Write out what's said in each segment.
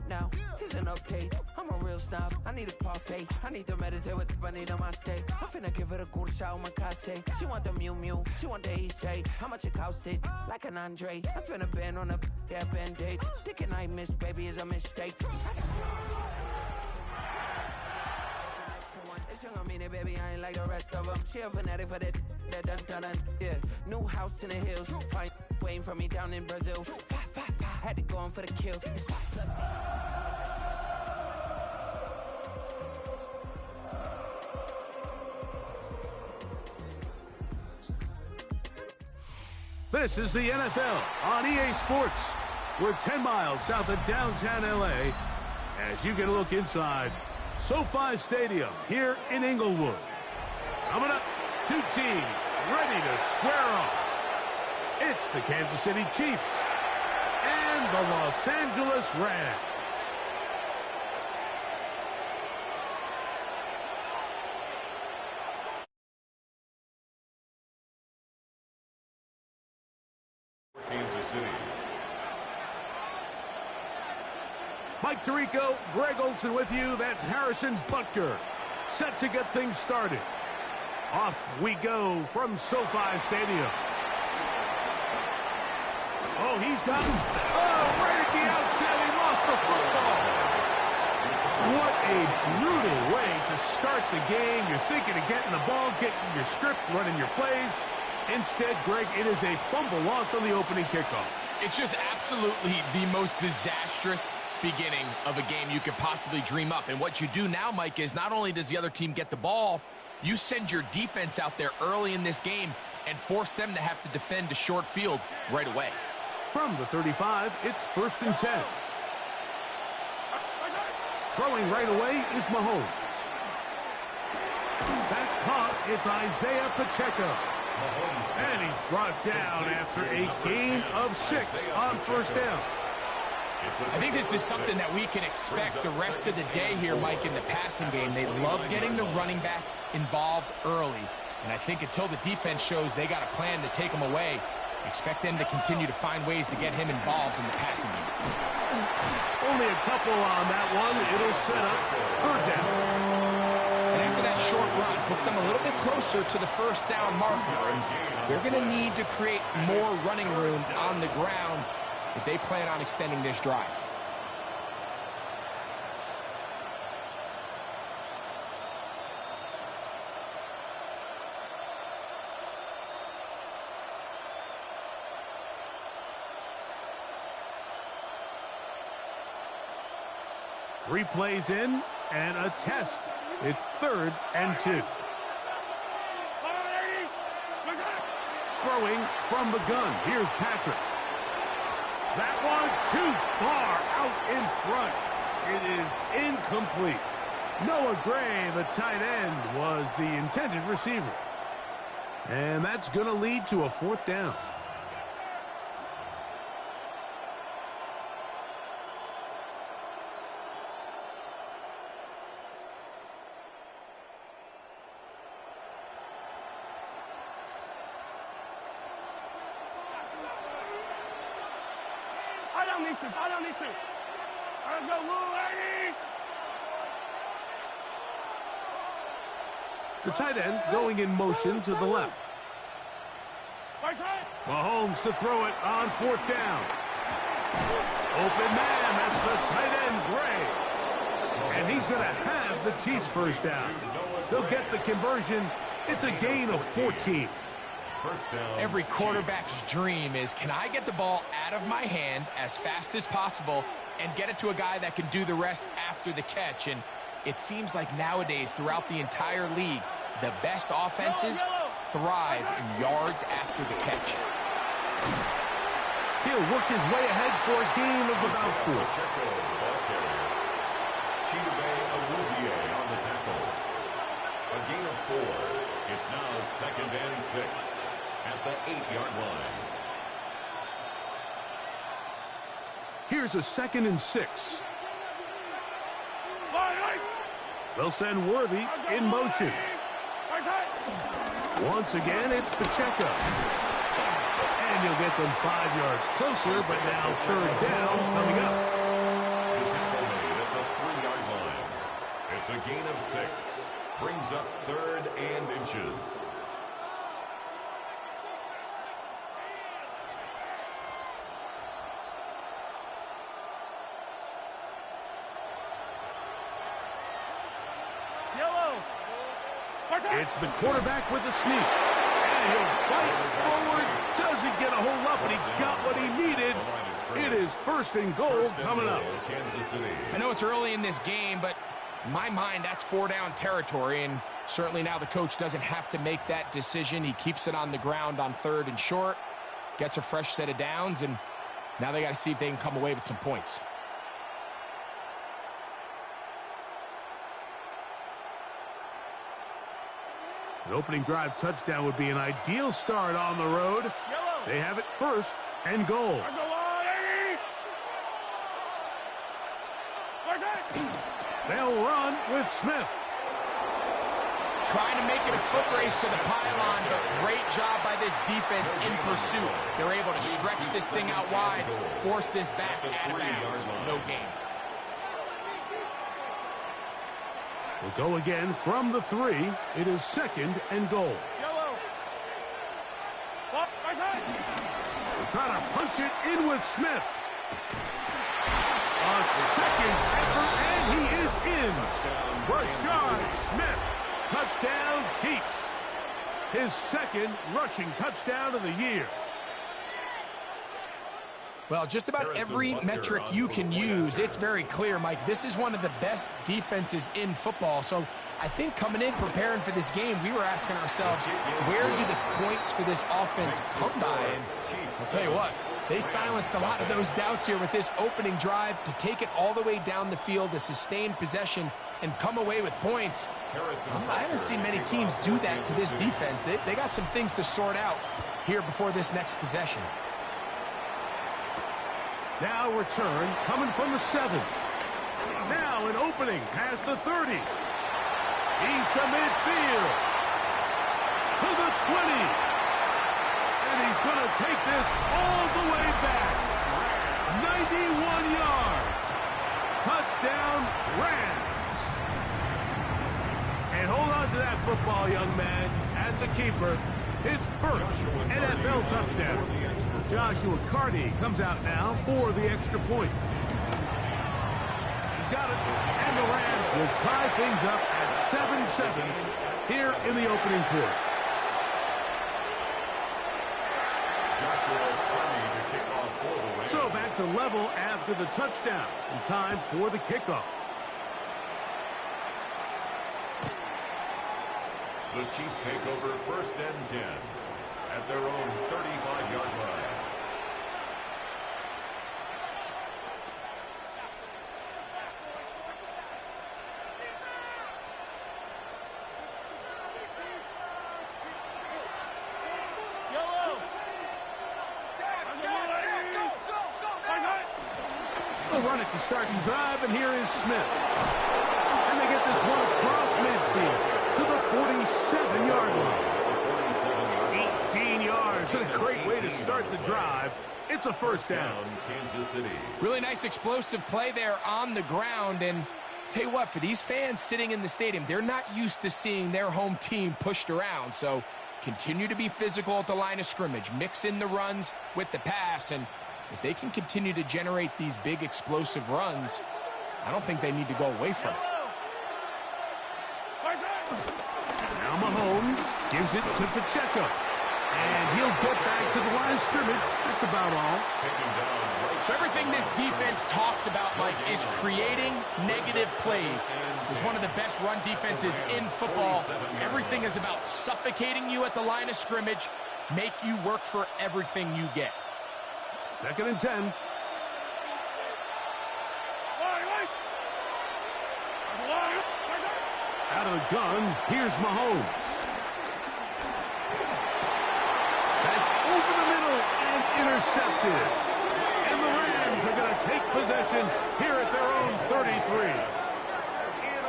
up now. Here's an update. I'm a real snob. I need a parfait. I need to meditate with the bunny on my stay. I'm finna give her a good shot on my casse. She want the Mew Mew. She want the EJ. How much it costed? Like an Andre. I spent a band on a band-aid. Thinking I miss, baby, is a mistake. Young, I mean it, baby, I ain't like the rest of them. She a fanatic for that dun. Yeah, new house in the hills. Fine, waiting for me down in Brazil. Had to go on for the kill. This is the NFL on EA Sports. We're 10 miles south of downtown LA as you get a look inside SoFi Stadium here in Inglewood. Coming up, two teams ready to square off. It's the Kansas City Chiefs and the Los Angeles Rams. Kansas City. Mike Tirico, Greg Olson with you. That's Harrison Butker. Set to get things started. Off we go from SoFi Stadium. Oh, he's got him. Oh, right at the outset, he lost the football. What a brutal way to start the game. You're thinking of getting the ball, getting your script, running your plays. Instead, Greg, it is a fumble lost on the opening kickoff. It's just absolutely the most disastrous beginning of a game you could possibly dream up. And what you do now, Mike, is not only does the other team get the ball, you send your defense out there early in this game and force them to have to defend a short field right away. From the 35, it's 1st and 10. Throwing right away is Mahomes. That's caught. It's Isaiah Pacheco. And he's brought down after a gain of 6 on 1st down. I think this is something that we can expect the rest of the day here, Mike, in the passing game. They love getting the running back involved early. And I think until the defense shows they got a plan to take him away, expect them to continue to find ways to get him involved in the passing game. Only a couple on that one. It'll set up 3rd down. And after that short run, puts them a little bit closer to the 1st down marker. And they're going to need to create more running room on the ground if they plan on extending this drive. Three plays in and a test. It's 3rd and 2. Throwing from the gun. Here's Patrick. That one too far out in front. It is incomplete. Noah Gray, the tight end, was the intended receiver. And that's going to lead to a 4th down. The tight end going in motion to the left. Mahomes to throw it on 4th down. Open man, that's the tight end, Gray. And he's going to have the Chiefs 1st down. They'll get the conversion. It's a gain of 14. Every quarterback's dream is, can I get the ball out of my hand as fast as possible and get it to a guy that can do the rest after the catch? And it seems like nowadays, throughout the entire league, the best offenses thrive in yards after the catch. He'll work his way ahead for a gain of about 4. on the tackle. A gain of 4. It's now 2nd and 6 at the 8-yard line. Here's a 2nd and 6. They'll send Worthy in motion. Once again, it's Pacheco. And you'll get them 5 yards closer, but now 3rd down coming up. of 6. Brings up 3rd and inches. It's the quarterback with the sneak. And he'll fight forward. Doesn't get a hold up, but he got what he needed. It is 1st and goal coming up. Kansas City. I know it's early in this game, but in my mind, that's 4-down territory. And certainly now the coach doesn't have to make that decision. He keeps it on the ground on 3rd and short. Gets a fresh set of downs. And now they got to see if they can come away with some points. An opening drive touchdown would be an ideal start on the road. They have it 1st and goal. They'll run with Smith. Trying to make it a foot race to the pylon, but great job by this defense in pursuit. They're able to stretch this thing out wide, force this back out of bounds. No gain. We'll go again from the 3. It is 2nd and goal. We're trying to punch it in with Smith. A second effort, and he is in. Rashard Smith. Touchdown, Chiefs. His 2nd rushing touchdown of the year. Well, just about every metric you can use, it's very clear, Mike. This is one of the best defenses in football. So I think coming in, preparing for this game, we were asking ourselves, where do the points for this offense come by? And I'll tell you what, they silenced a lot of those doubts here with this opening drive to take it all the way down the field, to sustain possession and come away with points. I haven't seen many teams do that to this defense. They got some things to sort out here before this next possession. Now return coming from the 7. Now an opening past the 30. He's to midfield. To the 20. And he's going to take this all the way back. 91 yards. Touchdown, Rams. And hold on to that football, young man. That's a keeper. His 1st NFL touchdown. Joshua Carty comes out now for the extra point. He's got it. And the Rams will tie things up at 7-7 here in the opening quarter. So back to level after the touchdown. And time for the kickoff. The Chiefs take over 1st and 10 at their own 35-yard line. They'll run it to start and drive, and here is Smith. And they get this one across midfield to the 47-yard line. 18 yards. What a great way to start the drive. It's a 1st down. Kansas City. Really nice explosive play there on the ground. And tell you what, for these fans sitting in the stadium, they're not used to seeing their home team pushed around. So continue to be physical at the line of scrimmage. Mix in the runs with the pass. And if they can continue to generate these big explosive runs, I don't think they need to go away from it. Now Mahomes gives it to Pacheco. And he'll get back to the line of scrimmage. That's about all. So everything this defense talks about, Mike, is creating negative plays. It's one of the best run defenses in football. Everything is about suffocating you at the line of scrimmage, make you work for everything you get. 2nd and 10. Out of the gun, here's Mahomes. That's over the middle and intercepted. And the Rams are going to take possession here at their own 33.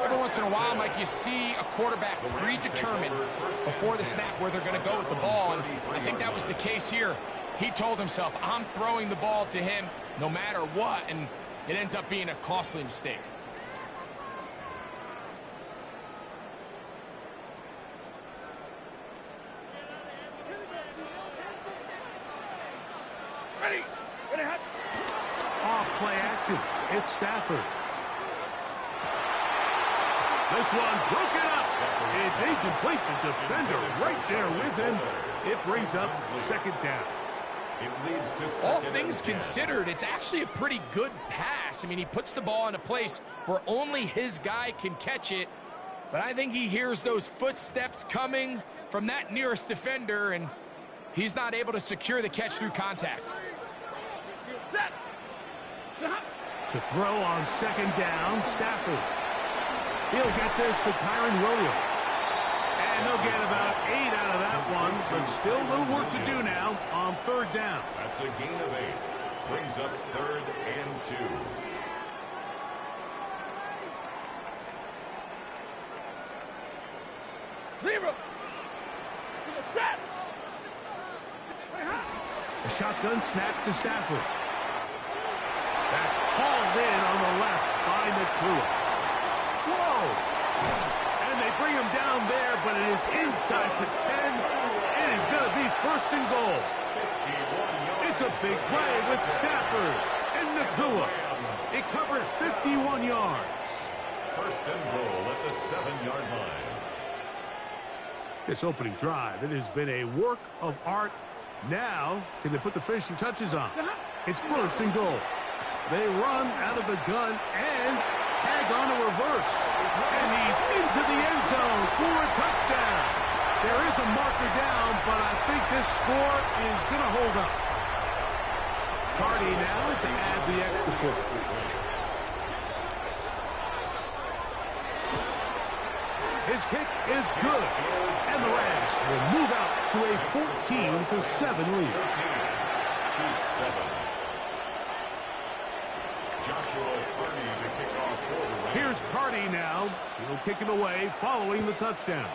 Every once in a while, Mike, you see a quarterback predetermined before the snap where they're going to go with the ball, and I think that was the case here. He told himself, I'm throwing the ball to him no matter what, and it ends up being a costly mistake. Off play action. It's Stafford. This one broken up. It's incomplete. The defender right there with him. It brings up second down. It leads to All second things and 10. considered, it's actually a pretty good pass. I mean, he puts the ball in a place where only his guy can catch it. But I think he hears those footsteps coming from that nearest defender, and he's not able to secure the catch through contact. To throw on second down, Stafford. He'll get this to Kyron Williams. And they'll get about 8 out of that one, but still a little work to do now on third down. That's a gain of 8. Brings up 3rd and 2. A shotgun snap to Stafford. That's hauled in on the left by Nakua. Whoa! And they bring him down there, but it is inside the 10. It is going to be 1st and goal. It's a big play with Stafford and Nakua. It covers 51 yards. 1st and goal at the 7-yard line. This opening drive, it has been a work of art. Now, can they put the finishing touches on? It's 1st and goal. They run out of the gun and tag on a reverse. And he's into the end zone for a touchdown. There is a marker down, but I think this score is going to hold up. Cardi now to add the extra point. His kick is good. And the Rams will move out to a 14-7 lead. Chiefs 7. Joshua Carney to kick off for the Rams. Here's Cardi now. He'll kick it away following the touchdown.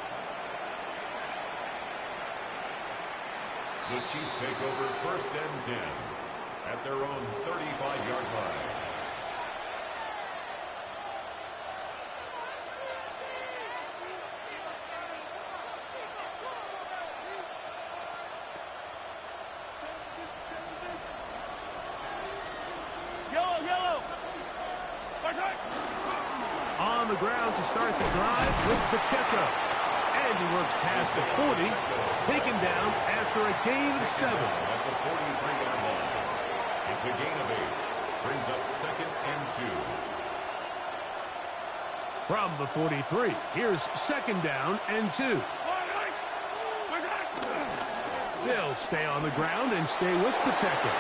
The Chiefs take over 1st and 10 at their own 35-yard line. On the ground to start the drive with Pacheco. And he works past the 40, taken down after a gain of 7. At the 43-yard line. It's a gain of 8. Brings up 2nd and 2. From the 43, here's 2nd down and 2. They'll stay on the ground and stay with Pacheco.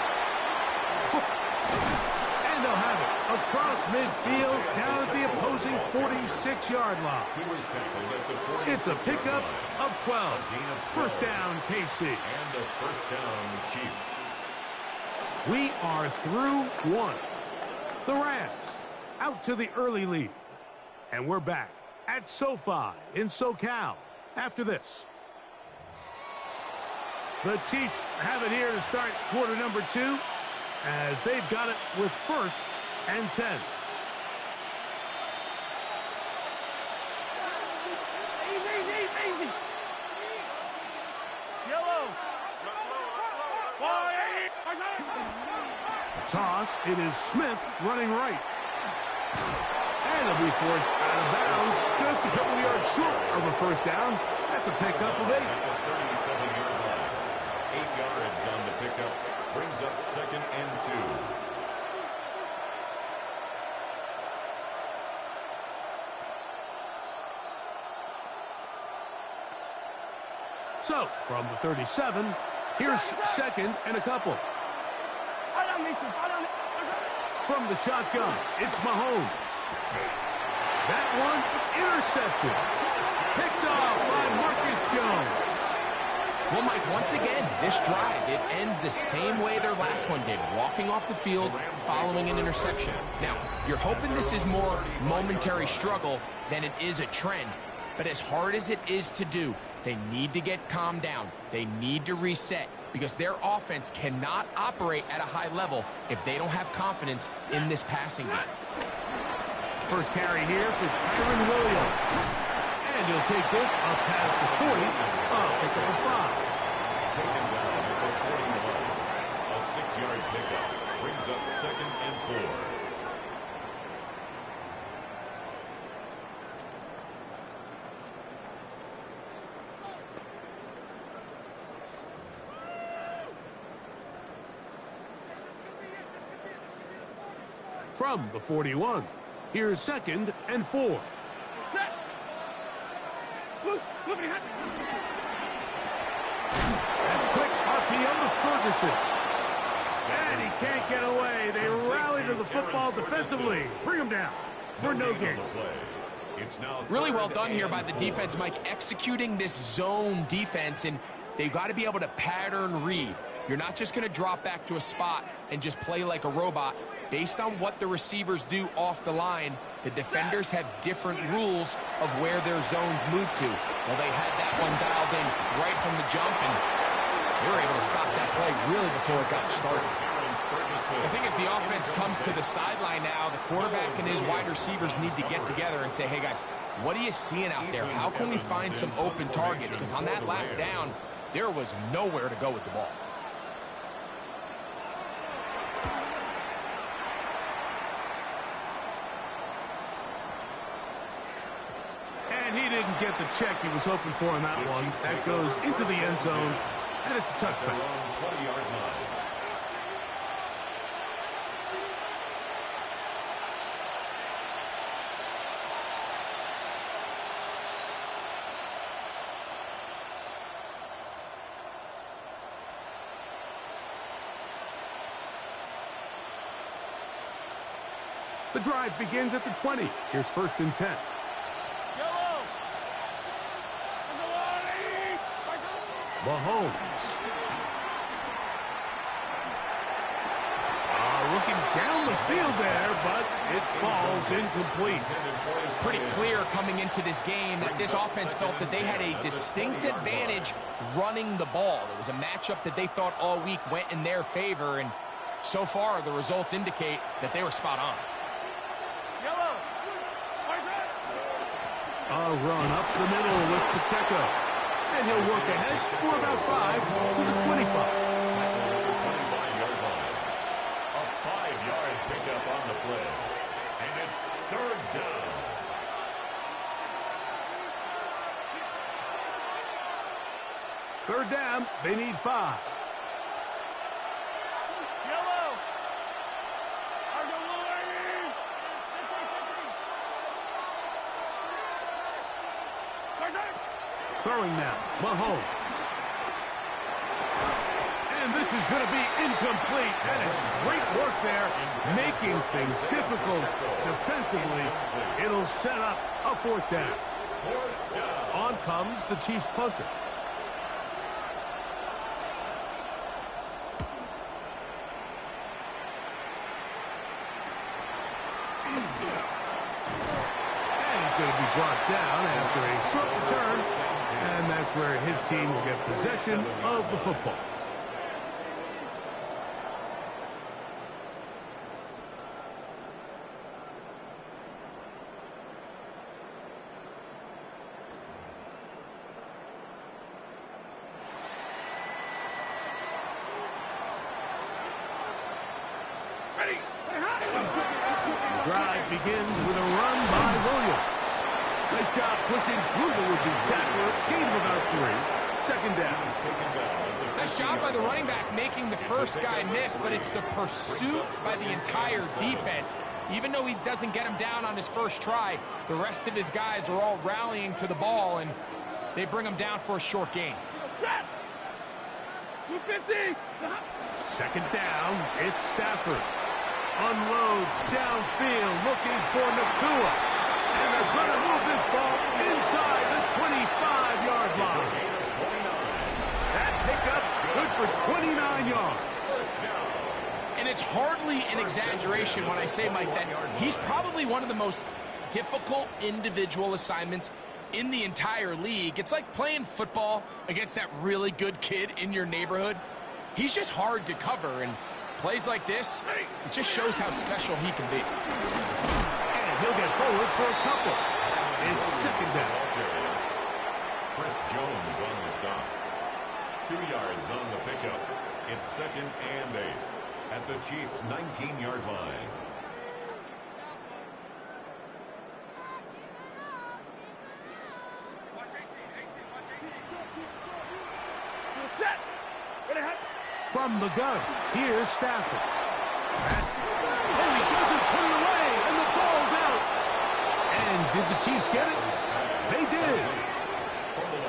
And they'll have it across midfield down at the opposing 46-yard line. He was tackled at the 46-yard It's a pickup line. of 12. A gain of 12. 1st down, KC. And a 1st down, Chiefs. We are through 1. The Rams out to the early lead. And we're back at SoFi in SoCal after this. The Chiefs have it here to start quarter number 2 as they've got it with 1st and 10. Easy. Yellow. Toss, it is Smith running right. And he'll be forced out of bounds just a couple yards short of a 1st down. That's a pickup of 8. At the 37-yard line. 8 yards on the pickup. Brings up 2nd and 2. So, from the 37, here's 2nd and a couple. From the shotgun, it's Mahomes. That one intercepted. Picked off by Marcus Jones. Well, Mike, once again, this drive, it ends the same way their last one did, walking off the field following an interception. Now, you're hoping this is more momentary struggle than it is a trend, but as hard as it is to do, they need to get calmed down. They need to reset because their offense cannot operate at a high level if they don't have confidence in this passing game. First carry here for Kyron Williams. And he'll take this up past the 40. Pick up a 5. Taken down at the 41. A 6-yard pickup brings up 2nd and 4. From the 41, here's 2nd and 4. Set. Loose. That's quick RPO to Ferguson. And he can't get away. They rally to the football defensively. Bring him down for no gain. Really well done here by the defense, Mike, executing this zone defense, and they've got to be able to pattern read. You're not just going to drop back to a spot and just play like a robot. Based on what the receivers do off the line, the defenders have different rules of where their zones move to. Well, they had that one dialed in right from the jump, and they were able to stop that play really before it got started. The thing is, the offense comes to the sideline now. The quarterback and his wide receivers need to get together and say, hey, guys, what are you seeing out there? How can we find some open targets? Because on that last down, there was nowhere to go with the ball. And he didn't get the check he was hoping for on that one. That goes into the end zone, and it's a touchback. 20-yard line. The drive begins at the 20. Here's 1st and 10. Mahomes. Looking down the field there, but it falls incomplete. Pretty clear coming into this game that this offense felt that they had a distinct advantage running the ball. It was a matchup that they thought all week went in their favor, and so far the results indicate that they were spot on. A run up the middle with Pacheco. And he'll work ahead for about 5 to the 25. A 5-yard pickup on the play. And it's 3rd down. Third down, they need 5. Throwing now, Mahomes. And this is going to be incomplete. That is great work there, making things difficult defensively. It'll set up a 4th down. On comes the Chiefs punter. And he's going to be brought down after a short return. And that's where his team will get possession of the football. The drive begins with a run by Williams. Nice job pushing through the would-be tackler. Gain of about 3. 2nd down. Nice job by the running back making the first guy miss, but it's the pursuit by the entire defense. Even though he doesn't get him down on his first try, the rest of his guys are all rallying to the ball, and they bring him down for a short gain. 250. 2nd down, it's Stafford. Unloads downfield, looking for Nakua. And they're going to move this ball inside the 25-yard line. That pickup's good for 29 yards. And it's hardly an exaggeration when I say, Mike, that he's probably one of the most difficult individual assignments in the entire league. It's like playing football against that really good kid in your neighborhood. He's just hard to cover, and plays like this, it just shows how special he can be. And he'll get forward for a couple. It's 2nd down. Chris Jones on the stop. 2 yards on the pickup. It's 2nd and 8 at the Chiefs' 19-yard line. Set. From the gun, here's Stafford. Oh, he doesn't put it away, and the ball's out. And did the Chiefs get it? They did.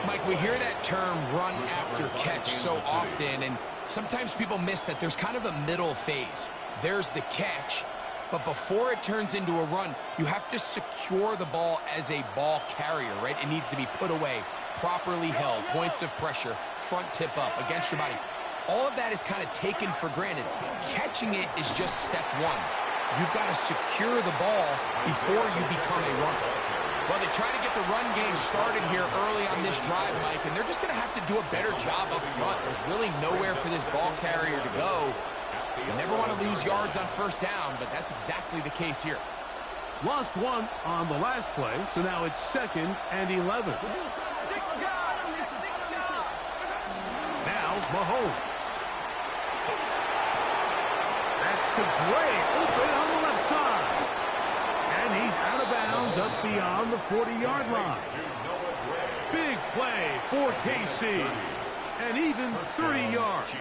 Mike, we hear that term run after catch so often, and sometimes people miss that there's kind of a middle phase. There's the catch, but before it turns into a run, you have to secure the ball as a ball carrier, right? It needs to be put away, properly held, points of pressure, front tip up, against your body. All of that is kind of taken for granted. Catching it is just step one. You've got to secure the ball before you become a runner. Well, they try to get the run game started here early on this drive, Mike, and they're just going to have to do a better job up front. There's really nowhere for this ball carrier to go. You never want to lose yards on first down, but that's exactly the case here. Lost one on the last play, so now it's 2nd and 11. Now, Mahomes. That's to Gray, open on the left side. And he's out of bounds up beyond the 40-yard line. Big play for KC. And even 30 yards.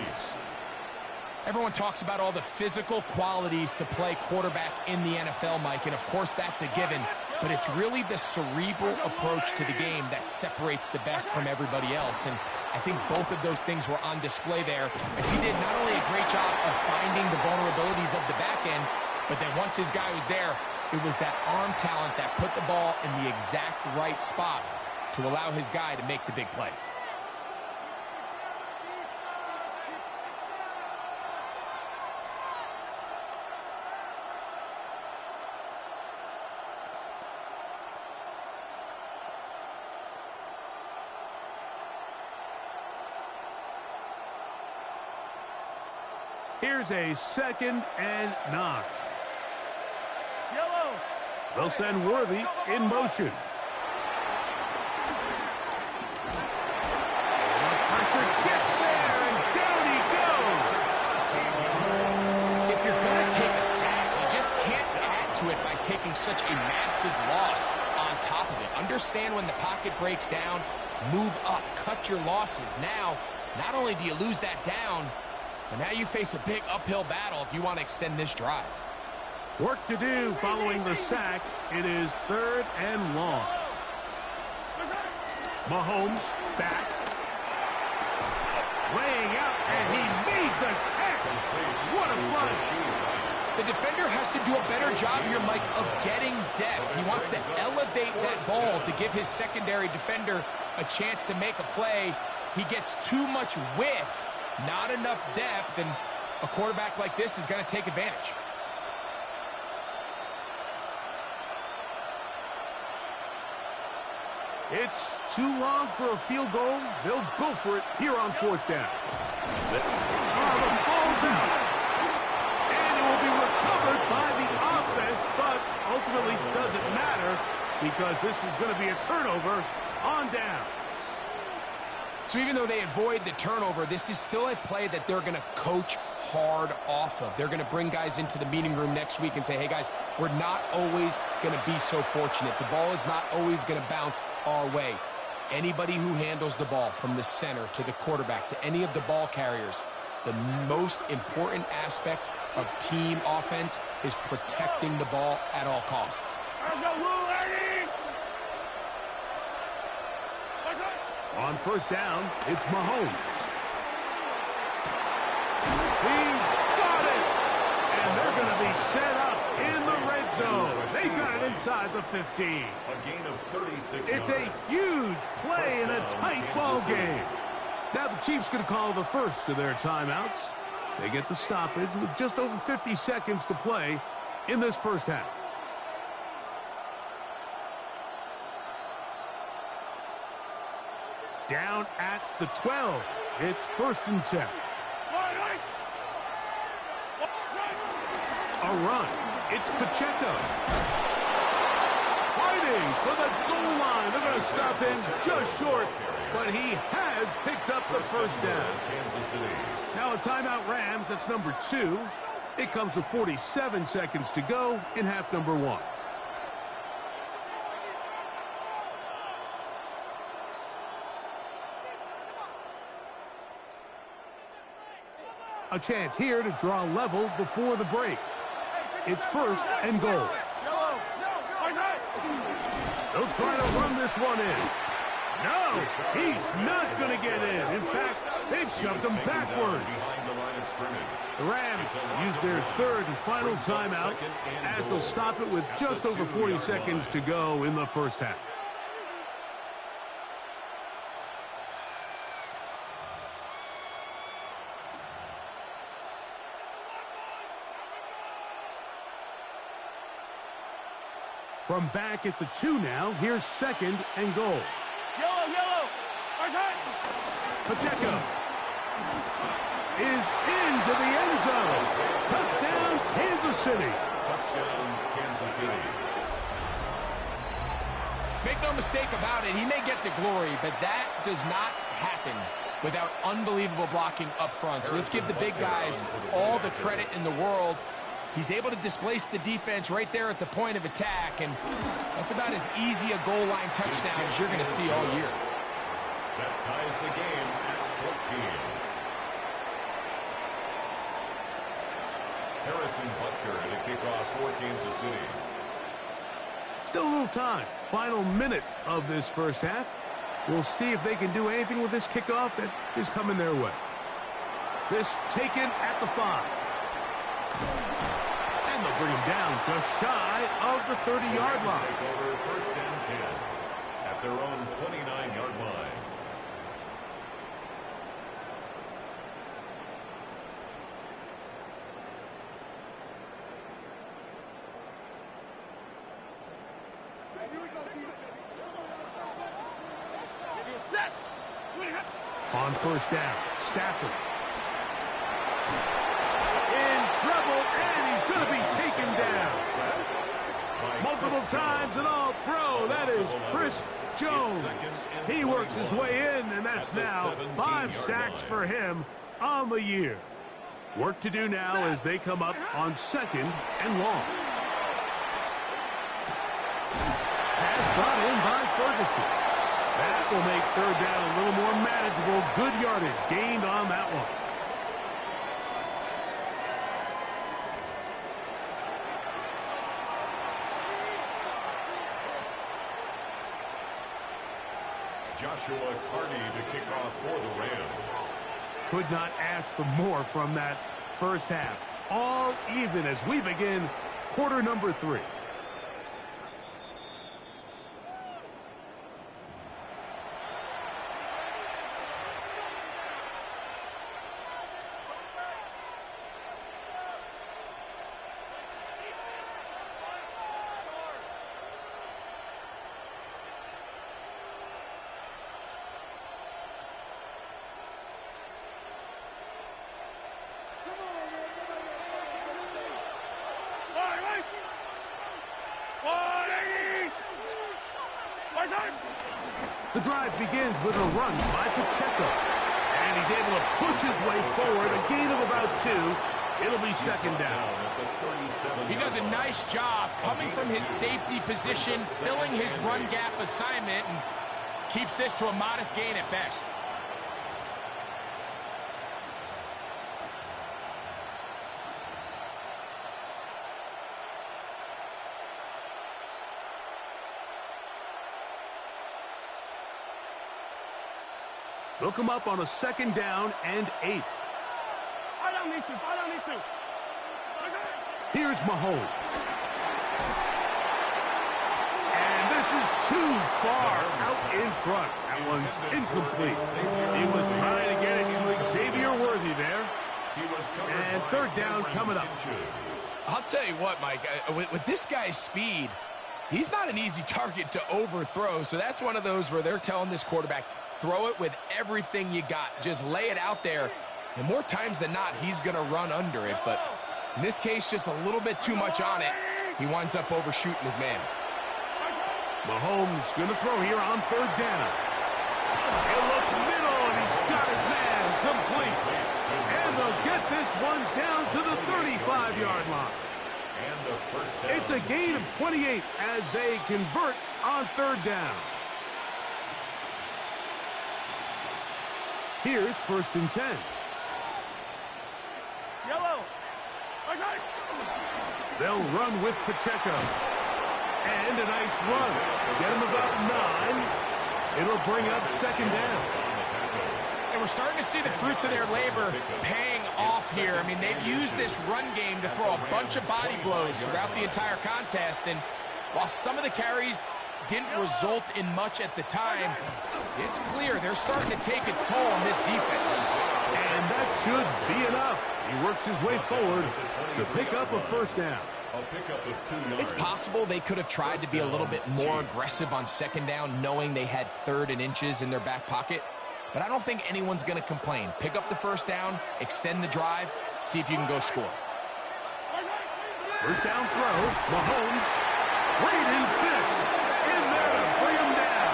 Everyone talks about all the physical qualities to play quarterback in the NFL, Mike, and of course that's a given, but it's really the cerebral approach to the game that separates the best from everybody else, and I think both of those things were on display there, as he did not only a great job of finding the vulnerabilities of the back end, but then once his guy was there, it was that arm talent that put the ball in the exact right spot to allow his guy to make the big play. Here's a 2nd and 9. Yellow. They'll send Worthy in motion. Pressure gets there, and down he goes. If you're going to take a sack, you just can't add to it by taking such a massive loss on top of it. Understand when the pocket breaks down, move up, cut your losses. Now, not only do you lose that down, but now you face a big uphill battle if you want to extend this drive. Work to do following the sack. It is 3rd and long. Mahomes back. Laying out, and he made the catch. What a run. The defender has to do a better job here, Mike, of getting depth. He wants to elevate that ball to give his secondary defender a chance to make a play. He gets too much width, not enough depth, and a quarterback like this is going to take advantage. It's too long for a field goal. They'll go for it here on 4th down. The ball's out. And it will be recovered by the offense, but ultimately doesn't matter because this is going to be a turnover on down. So even though they avoid the turnover, this is still a play that they're going to coach hard off of. They're going to bring guys into the meeting room next week and say, hey, guys, we're not always going to be so fortunate. The ball is not always going to bounce our way. Anybody who handles the ball from the center to the quarterback to any of the ball carriers, the most important aspect of team offense is protecting the ball at all costs. On 1st down, it's Mahomes. He's got it! And they're going to be set up in the red zone. They got it inside the 15. A gain of 36 It's yards. a huge play in a tight ball game. Now the Chiefs going to call the first of their timeouts. They get the stoppage with just over 50 seconds to play in this first half. Down at the 12. It's 1st and 10. A run. It's Pacheco. Fighting for the goal line. They're going to stop him just short but he has picked up the first down. Kansas City. Now a timeout Rams, that's number 2. It comes with 47 seconds to go in half number 1. A chance here to draw level before the break. It's first and goal. They'll try to run this one in. No, he's not going to get in. In fact, they've shoved him backwards. The Rams use their third and final timeout as they'll stop it with just over 40 seconds to go in the first half. From back at the 2 now, here's second and goal. Yellow. Pacheco is into the end zone. Touchdown, Kansas City. Touchdown, Kansas City. Make no mistake about it, he may get the glory, but that does not happen without unbelievable blocking up front. So let's give the big guys all the credit in the world. He's able to displace the defense right there at the point of attack, and that's about as easy a goal line touchdown as you're going to see all year. That ties the game at 14. Harrison Butker at a kickoff for Kansas City. Still a little time. Final minute of this first half. We'll see if they can do anything with this kickoff that is coming their way. This taken at the 5. And they'll bring him down just shy of the 30-yard line. Take over first and 10 at their own 29-yard line. On first down, Stafford. In trouble, and he's going to be taken down. Multiple times and all pro. That is Chris Jones. He works his way in, and that's now 5 sacks for him on the year. Work to do now as they come up on second and long. Pass brought in by Ferguson. That will make third down a little more manageable. Good yardage gained on that one. Joshua Carney to kick off for the Rams. Could not ask for more from that first half. All even as we begin quarter number 3. The drive begins with a run by Pacheco. And he's able to push his way forward. A gain of about 2. It'll be second down. He does a nice job coming from his safety position, filling his run gap assignment, and keeps this to a modest gain at best. They'll come up on a second down and 8. Here's Mahomes. And this is too far out in front. That one's incomplete. He was trying to get it to Xavier Worthy there. And third down coming up. I'll tell you what, Mike, with this guy's speed, he's not an easy target to overthrow. So that's one of those where they're telling this quarterback, throw it with everything you got. Just lay it out there. And more times than not, he's going to run under it. But in this case, just a little bit too much on it. He winds up overshooting his man. Mahomes going to throw here on third down. He'll look middle, and he's got his man complete. And they'll get this one down to the 35-yard line. And a first down. It's a gain of 28 as they convert on third down. Here's first and 10. Yellow. They'll run with Pacheco. And a nice run. Get him about 9. It'll bring up second down. And we're starting to see the fruits of their labor paying off here. I mean, they've used this run game to throw a bunch of body blows throughout the entire contest. And while some of the carries didn't result in much at the time, it's clear they're starting to take its toll on this defense. And that should be enough. He works his way forward to pick up a first down. A pickup of 2 yards. It's possible they could have tried to be a little bit more aggressive on second down, knowing they had 3rd and inches in their back pocket. But I don't think anyone's going to complain. Pick up the first down, extend the drive, see if you can go score. First down throw. Mahomes. Braden Fisk in there to bring him down.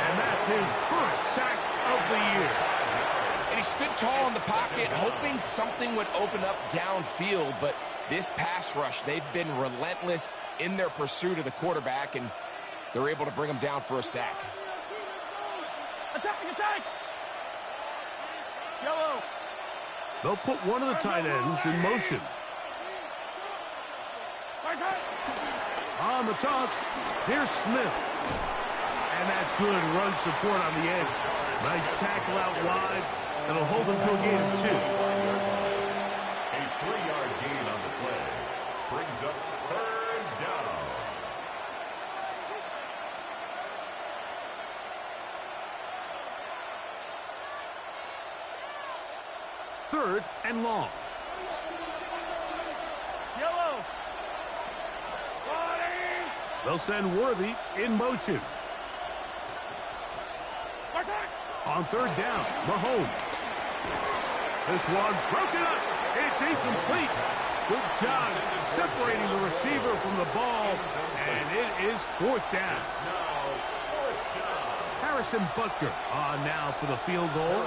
And that's his first sack of the year. And he stood tall in the pocket, hoping something would open up downfield. But this pass rush, they've been relentless in their pursuit of the quarterback, and they're able to bring him down for a sack. Attack, attack! Yellow. They'll put one of the tight ends in motion. On the toss, here's Smith. And that's good run support on the edge. Nice tackle out wide. That'll hold him to a gain of 2. A 3-yard gain on the play. Brings up third down. Third and long. Yellow. They'll send Worthy in motion. On third down, Mahomes. This one broken up. It's incomplete. Good job separating the receiver from the ball, and it is fourth down. Harrison Butker on now for the field goal.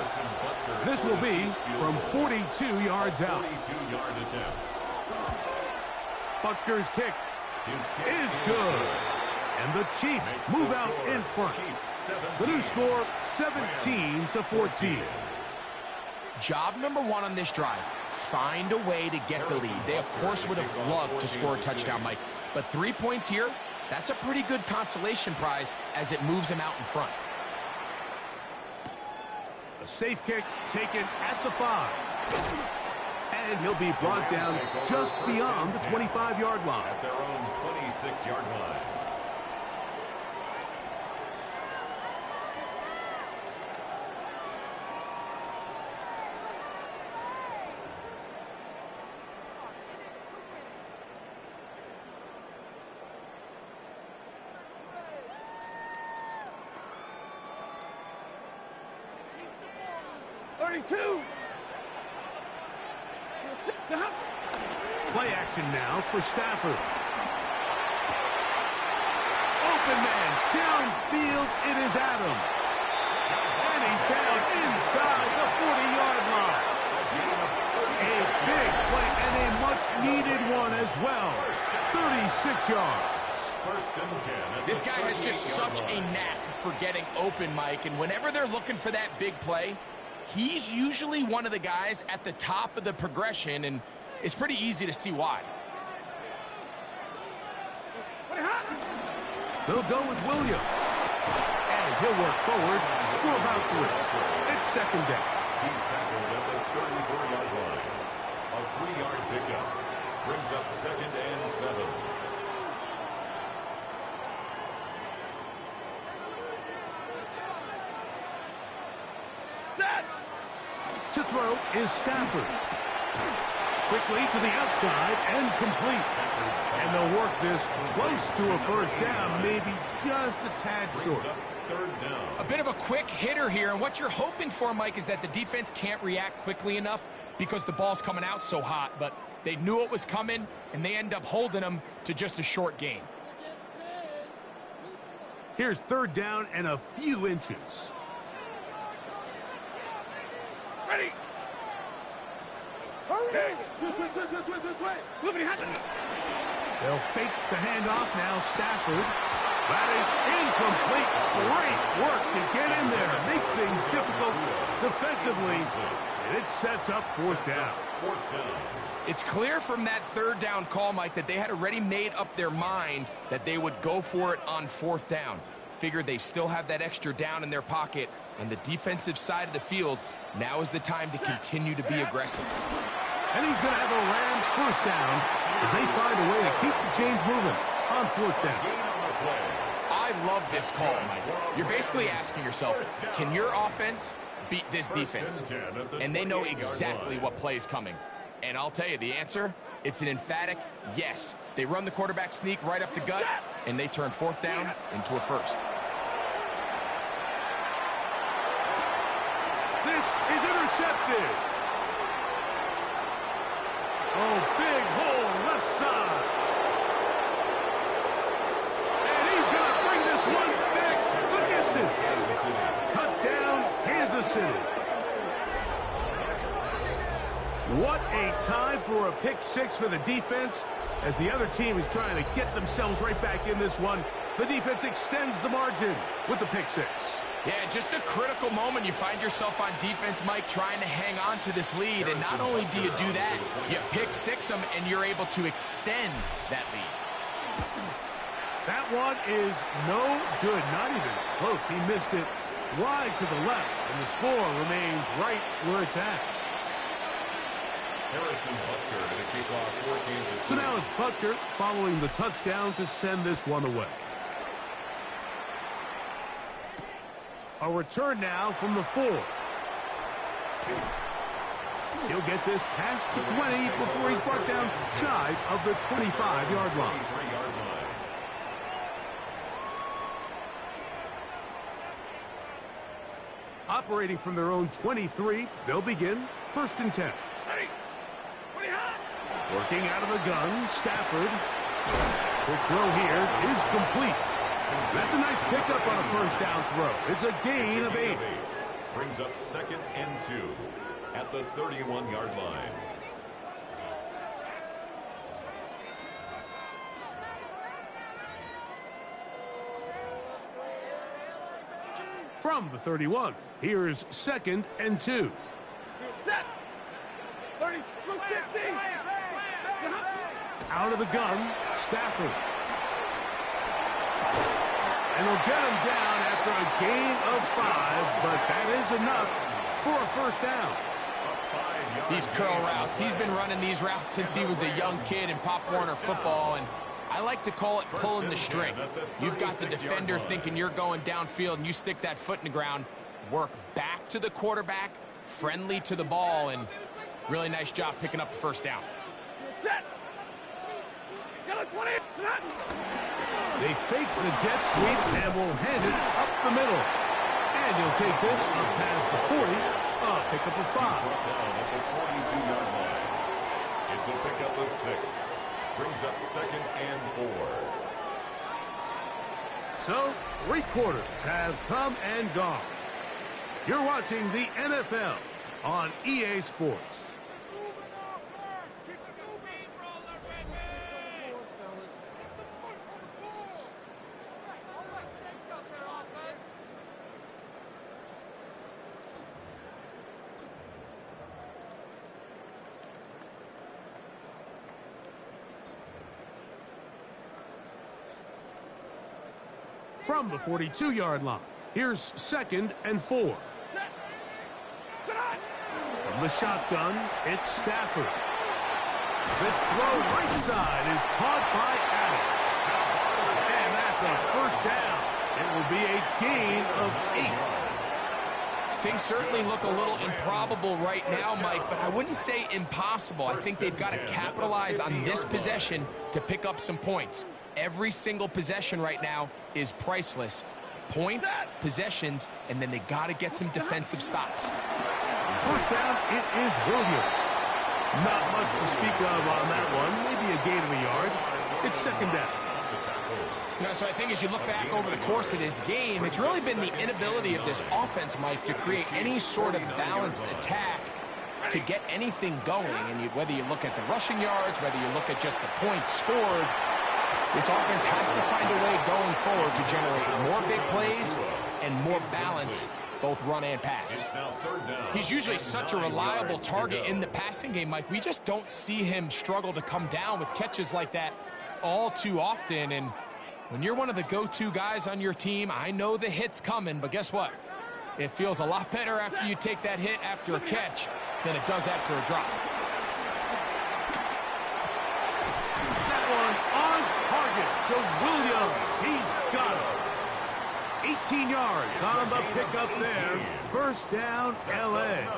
This will be from 42 yards out. 42-yard attempt. Butker's kick is good. And the Chiefs move out in front. The new score, 17-14. Job number 1 on this drive, find a way to get the lead. They, of course, would have loved to score a touchdown, Mike. But 3 points here, that's a pretty good consolation prize as it moves them out in front. A safe kick taken at the 5. And he'll be brought down just beyond the 25-yard line. At their own 26-yard line. Play action now for Stafford. Open man, downfield, it is Adams. And he's down inside the 40-yard line. A big play and a much-needed one as well. 36 yards. First and 10. This guy has just such a knack for getting open, Mike, and whenever they're looking for that big play, he's usually one of the guys at the top of the progression, and it's pretty easy to see why. They'll go with Williams. And he'll work forward for about 3. It's second down. He's tackled at the 34-yard line. A 3-yard pickup. Brings up second and 7. To throw is Stafford. Quickly to the outside and complete. And they'll work this close to a first down, maybe just a tad short. Third down. A bit of a quick hitter here, and what you're hoping for, Mike, is that the defense can't react quickly enough because the ball's coming out so hot, but they knew it was coming, and they end up holding them to just a short gain. Here's third down and a few inches. Ready. Hurry. They'll fake the handoff now. Stafford. That is incomplete. Great work to get in there, make things difficult defensively, and it sets up fourth down. It's clear from that third down call, Mike, that they had already made up their mind that they would go for it on fourth down. Figured they still have that extra down in their pocket on the defensive side of the field. Now is the time to continue to be aggressive. And he's going to have a Rams first down as they find a way to keep the chains moving on fourth down. I love this call, Mike. You're basically asking yourself, can your offense beat this defense? And they know exactly what play is coming. And I'll tell you the answer, it's an emphatic yes. They run the quarterback sneak right up the gut, and they turn fourth down into a first. This is intercepted. Oh, big hole left side. And he's going to bring this one back the distance. Touchdown, Kansas City. What a time for a pick six for the defense as the other team is trying to get themselves right back in this one. The defense extends the margin with the pick six. Yeah, just a critical moment. You find yourself on defense, Mike, trying to hang on to this lead. And not only do you do that, you pick six them, and you're able to extend that lead. That one is no good, not even close. He missed it wide to the left, and the score remains right where it's at. So now it's Butker following the touchdown to send this one away. A return now from the 4. He'll get this past the 20 before he's brought down shy of the 25-yard line. Operating from their own 23, they'll begin first and 10. Working out of the gun, Stafford. Quick throw here is complete. That's a nice pickup on a first down throw. It's a gain of 8. Brings up second and 2 at the 31-yard line. From the 31, here's second and 2. Set. 30, 60. Out of the gun, Stafford. And they'll get him down after a gain of 5, but that is enough for a first down. These curl routes, he's been running these routes since he was a young kid in Pop Warner football, and I like to call it pulling the string. You've got the defender thinking you're going downfield, and you stick that foot in the ground, work back to the quarterback, friendly to the ball, and really nice job picking up the first down. Set. They fake the jet sweep and will hand it up the middle. And he'll take this up past the 40, pick up a 5. Down at the 42-yard line. It's a pickup of 6. Brings up second and 4. So, 3 quarters have come and gone. You're watching the NFL on EA Sports. From the 42-yard line, here's second and 4. From the shotgun, it's Stafford. This throw right side is caught by Adams. And that's a first down. It will be a gain of 8. Things certainly look a little improbable right now, Mike, but I wouldn't say impossible. I think they've got to capitalize on this possession to pick up some points. Every single possession right now is priceless. Points, possessions, and then they got to get some defensive stops. First down, it is Williams. Not much to speak of on that one. Maybe a gain of a yard. It's second down. So I think as you look back over the course of this game, it's really been the inability of this offense, Mike, to create any sort of balanced attack to get anything going. And whether you look at the rushing yards, whether you look at just the points scored, this offense has to find a way going forward to generate more big plays and more balance, both run and pass. He's usually such a reliable target in the passing game, Mike. We just don't see him struggle to come down with catches like that all too often. And when you're one of the go-to guys on your team, I know the hit's coming, but guess what? It feels a lot better after you take that hit after a catch than it does after a drop. That one on target to Williams. He's got it. 18 yards on the pickup there. First down, L.A.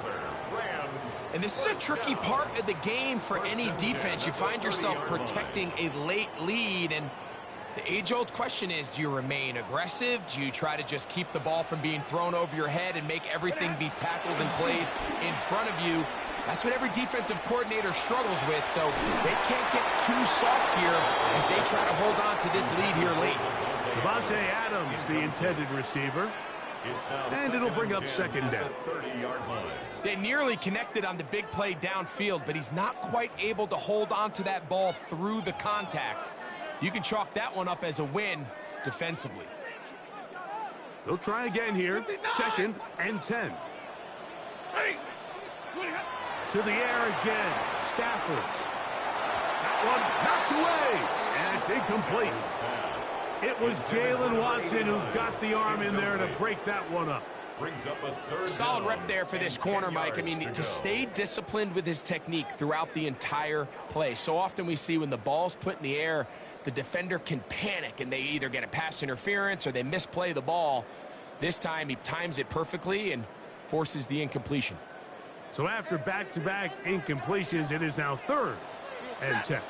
And this is a tricky part of the game for any defense. You find yourself protecting a late lead, and the age-old question is, do you remain aggressive? Do you try to just keep the ball from being thrown over your head and make everything be tackled and played in front of you? That's what every defensive coordinator struggles with, so they can't get too soft here as they try to hold on to this lead here late. Devontae Adams, the intended receiver. And it'll bring up second down. They nearly connected on the big play downfield, but he's not quite able to hold on to that ball through the contact. You can chalk that one up as a win defensively. They'll try again here. Second and 10. To the air again. Stafford. That one knocked away. And it's incomplete. It was Jalen Watson who got the arm in there to break that one up. Solid rep there for this corner, Mike. I mean, to stay disciplined with his technique throughout the entire play. So often we see when the ball's put in the air, the defender can panic and they either get a pass interference or they misplay the ball. This time he times it perfectly and forces the incompletion. So after back-to-back incompletions, it is now third and 10.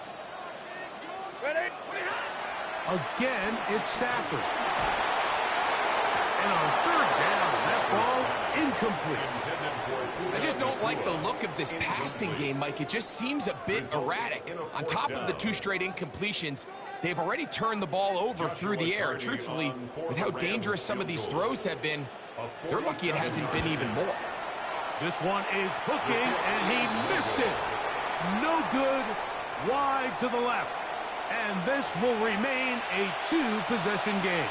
Again, it's Stafford. And on third down, that ball incomplete. I just don't like the look of this passing game, Mike. It just seems a bit erratic. On top of the 2 straight incompletions, they've already turned the ball over through the air. Truthfully, with how dangerous some of these throws have been, they're lucky it hasn't been even more. This one is hooking, and he missed it. No good, wide to the left. And this will remain a 2-possession game.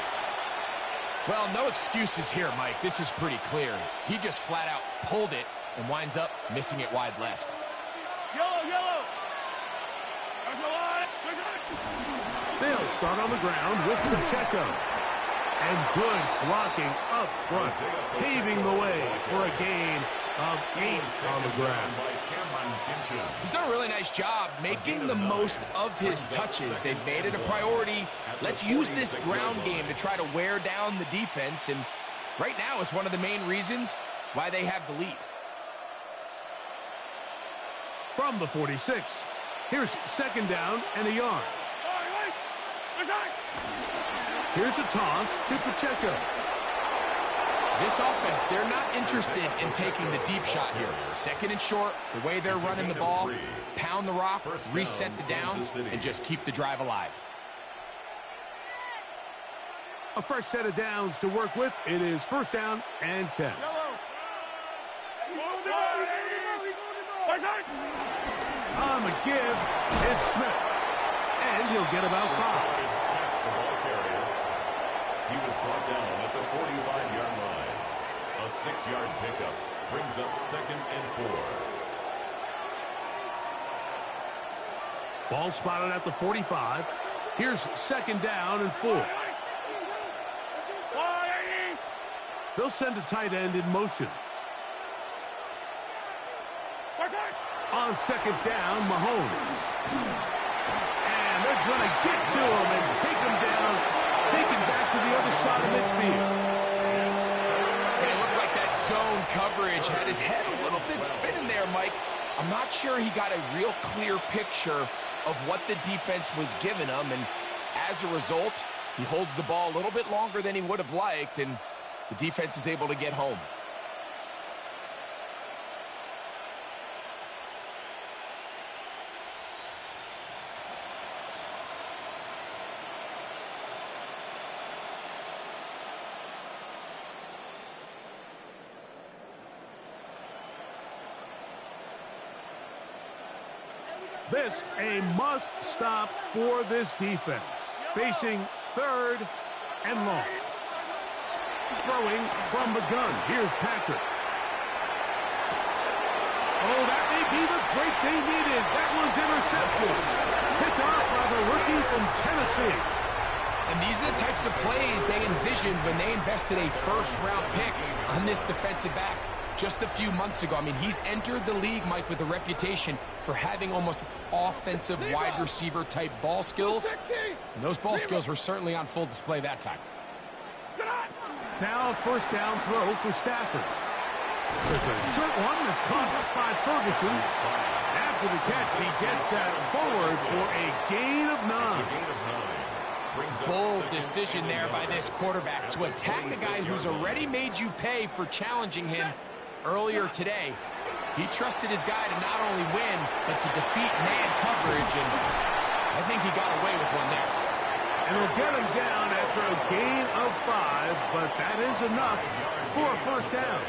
Well, no excuses here, Mike. This is pretty clear. He just flat out pulled it and winds up missing it wide left. Yellow. They'll start on the ground with Pacheco. And good blocking up front, paving the way for a gain of 8 on the ground. He's done a really nice job making the most of his touches. They've made it a priority. Let's use this ground game to try to wear down the defense, and right now it's one of the main reasons why they have the lead. From the 46, here's second down and a yard. Here's a toss to Pacheco. This offense, they're not interested in taking the deep shot here. Second and short, the way they're running the ball, pound the rock, reset the downs, and just keep the drive alive. A fresh set of downs to work with. It is first down and 10. On the give, it's Smith. And he'll get about 5. He was brought down at the 45-yard line. A 6-yard pickup brings up second and 4. Ball spotted at the 45. Here's second down and 4. They'll send a tight end in motion. On second down, Mahomes. And they're going to get to him and take him down, take him back to the other side of midfield. And it looked like that zone coverage had his head a little bit spinning there, Mike. I'm not sure he got a real clear picture of what the defense was giving him, and as a result, he holds the ball a little bit longer than he would have liked, and the defense is able to get home. This a must-stop for this defense. Facing 3rd and long. Throwing from the gun. Here's Patrick. Oh, that may be the break they needed. That one's intercepted. Picked off by the rookie from Tennessee. And these are the types of plays they envisioned when they invested a first-round pick on this defensive back just a few months ago. I mean, he's entered the league, Mike, with a reputation for having almost offensive wide receiver type ball skills. And those ball skills were certainly on full display that time. Now a first down throw for Stafford. There's a short one that's caught by Ferguson. After the catch, he gets that forward for a gain of 9. Bold decision there by this quarterback to attack a guy who's already made you pay for challenging him earlier today. He trusted his guy to not only win, but to defeat man coverage, and I think he got away with one there. And they'll get him down after a gain of 5, but that is enough for a first down.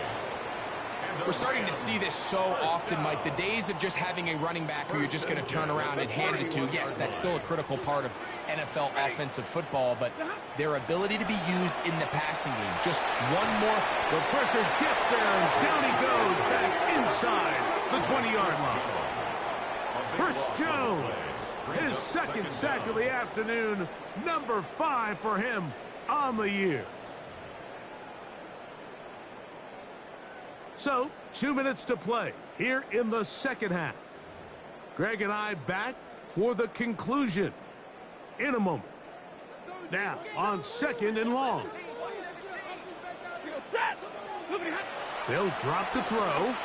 We're starting to see this so often, Mike. The days of just having a running back who you're just going to turn around and hand it to, yes, that's still a critical part of NFL offensive football, but their ability to be used in the passing game. Just one more. The pressure gets there, and down he goes back inside the 20-yard line. Chris Jones, his second sack of the afternoon, number 5 for him on the year. So, 2 minutes to play here in the second half. Greg and I back for the conclusion in a moment. Now, on 2nd and long. They'll drop to throw.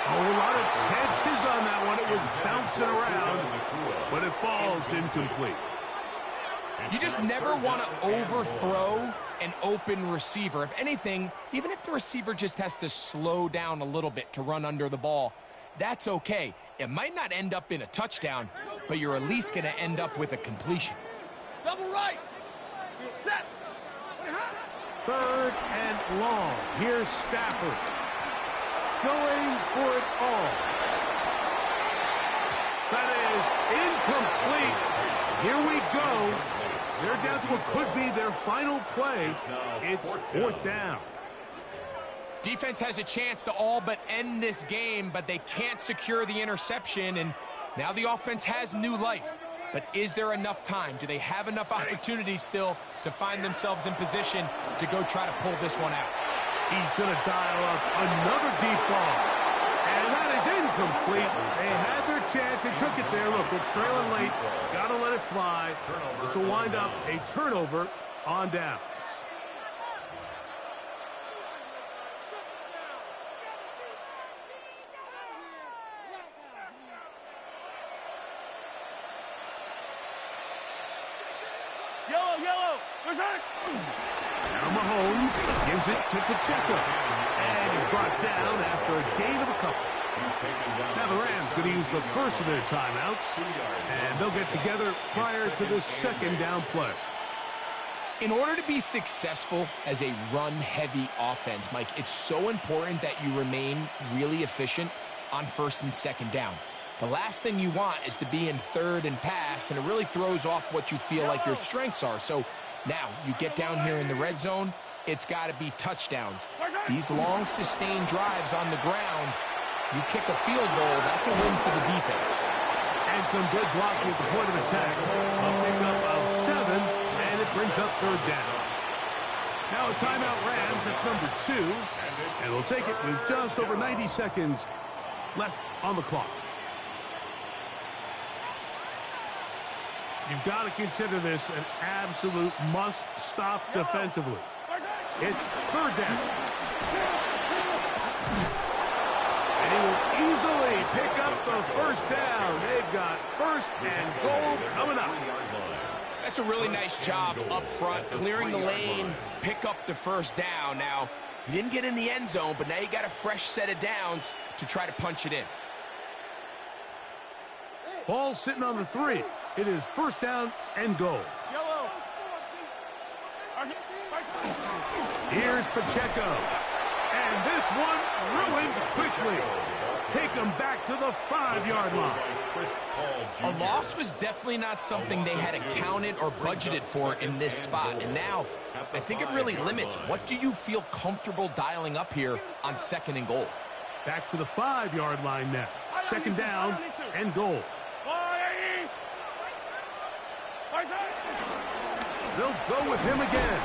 Oh, a lot of chances on that one. It was bouncing around, but it falls incomplete. You just never want to overthrow an open receiver. If anything, even if the receiver just has to slow down a little bit to run under the ball, that's okay. It might not end up in a touchdown, but you're at least going to end up with a completion. Double right. Set. 3rd and long. Here's Stafford. Going for it all. That is incomplete. Here we go. They're down to what could be their final play. It's 4th down. Defense has a chance to all but end this game, but they can't secure the interception, and now the offense has new life. But is there enough time? Do they have enough opportunities still to find themselves in position to go try to pull this one out? He's going to dial up another deep ball. And that is incomplete. They had their chance. They took it there. Look, they're trailing late. Got to let it fly. This will wind up a turnover on downs. Yellow. There's hurt. Now Mahomes gives it to Pacheco. And he's brought down after a gain of a couple. Now the Rams going to use the first of their timeouts. And they'll get together prior to the 2nd down play. In order to be successful as a run-heavy offense, Mike, it's so important that you remain really efficient on 1st and 2nd down. The last thing you want is to be in 3rd and pass, and it really throws off what you feel like your strengths are. So now you get down here in the red zone, it's got to be touchdowns. These long, sustained drives on the ground, you kick a field goal, that's a win for the defense. And some good blocking at the point of attack. A pickup of 7, and it brings up 3rd down. Now a timeout Rams, that's number 2. And we'll take it with just over 90 seconds left on the clock. You've got to consider this an absolute must-stop defensively. It's 3rd down. And he will easily pick up the 1st down. They've got 1st and goal coming up. That's a really nice job up front, clearing the lane, pick up the 1st down. Now, you didn't get in the end zone, but now you got a fresh set of downs to try to punch it in. Ball sitting on the 3. It is 1st down and goal. Yellow. Here's Pacheco. And this one ruined quickly. take them back to the 5-yard line. A loss was definitely not something they had accounted or budgeted for in this spot. And now, I think it really limits. What do you feel comfortable dialing up here on 2nd and goal? Back to the 5-yard line now. 2nd down and goal. They'll go with him again.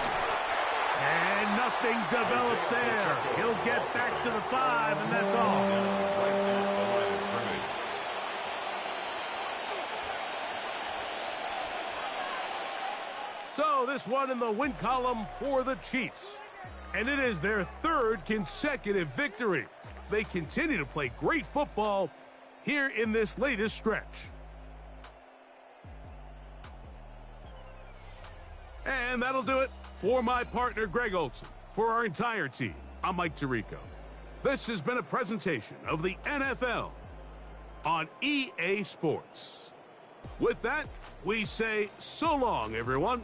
And nothing developed there. He'll get back to the 5, and that's all. So this one in the win column for the Chiefs. And it is their 3rd consecutive victory. They continue to play great football here in this latest stretch. And that'll do it for my partner, Greg Olson. For our entire team, I'm Mike Tirico. This has been a presentation of the NFL on EA Sports. With that, we say so long, everyone.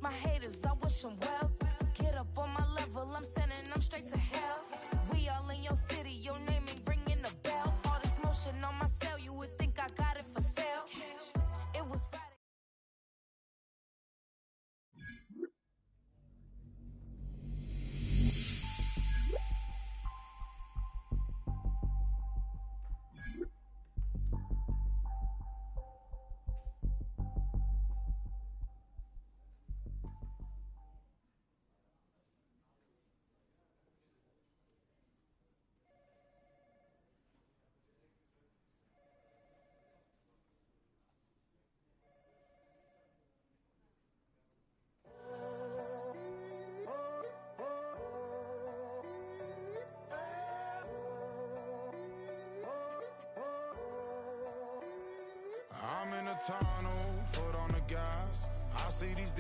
My haters, I wish them well. Get up on my level, I'm sending them straight to hell. We all in your city, your name ain't ringing the bell. All this motion on my cell, you would think I got it for sale. It was Friday. I'm in a tunnel, foot on the gas. I see these